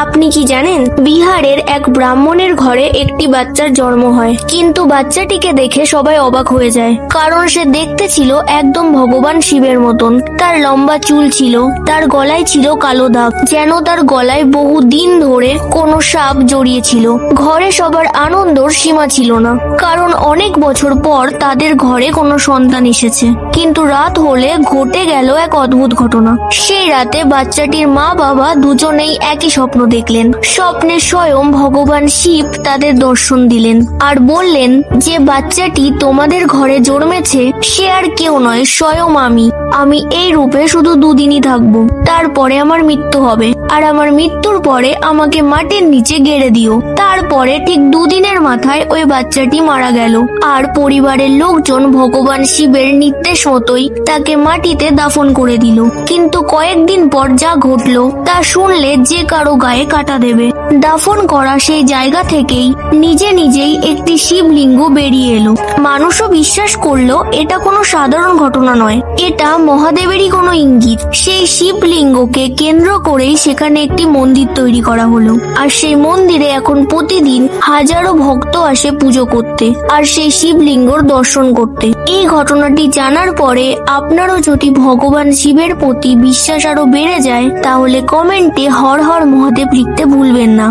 আপনি কি জানেন, বিহারের এক ব্রাহ্মণের ঘরে একটি বাচ্চার জন্ম হয়, কিন্তু বাচ্চাটিকে দেখে সবাই অবাক হয়ে যায়, কারণ সে দেখতে ছিল একদম ভগবান শিবের মতন। তার লম্বা চুল ছিল, তার গলায় ছিল কালো দাগ, যেন তার গলায় বহু দিন ধরে কোনো সাপ জড়িয়েছিল। ঘরে সবার আনন্দর সীমা ছিল না, কারণ অনেক বছর পর তাদের ঘরে কোনো সন্তান এসেছে। কিন্তু রাত হলে ঘটে গেল এক অদ্ভুত ঘটনা। সেই রাতে বাচ্চাটির মা বাবা দুজনেই একই স্বপ্ন দেখলেন। স্বপ্নে স্বয়ং ভগবান শিব তাদের দর্শন দিলেন আর বললেন যে বাচ্চাটি তোমাদের ঘরে জন্মেছে সে আর কেউ নয়, স্বয়ং আমি এই রূপে শুধু দুদিনই থাকবো, তারপরে আমার মৃত্যু হবে, আর আমার মৃত্যুর পরে আমাকে মাটির নিচে গেড়ে দিও। তারপরে ঠিক দুদিনের মাথায় ওই বাচ্চাটি মারা গেল, আর পরিবারের লোকজন ভগবান শিবের নির্দেশ মতোই তাকে মাটিতে দাফন করে দিল। কিন্তু কয়েকদিন পর যা ঘটলো তা শুনলে যে কারো গায়ে কাটা দেবে। দাফন করা সেই জায়গা থেকেই নিজে নিজেই একটি শিবলিঙ্গ বেরিয়ে এলো। মানুষও বিশ্বাস করলো এটা কোনো সাধারণ ঘটনা নয়, এটা মহাদেবেরই কোনো ইঙ্গিত। সেই শিবলিঙ্গকে কেন্দ্র করেই সেখানে একটি মন্দির তৈরি করা হলো, আর সেই মন্দিরে এখন প্রতিদিন হাজারো ভক্ত আসে পুজো করতে আর সেই শিবলিঙ্গর দর্শন করতে। এই ঘটনাটি জানার পরে আপনারও যদি ভগবান শিবের প্রতি বিশ্বাস আরো বেড়ে যায়, তাহলে কমেন্টে হর হর মহাদেব লিখতে ভুলবেন না।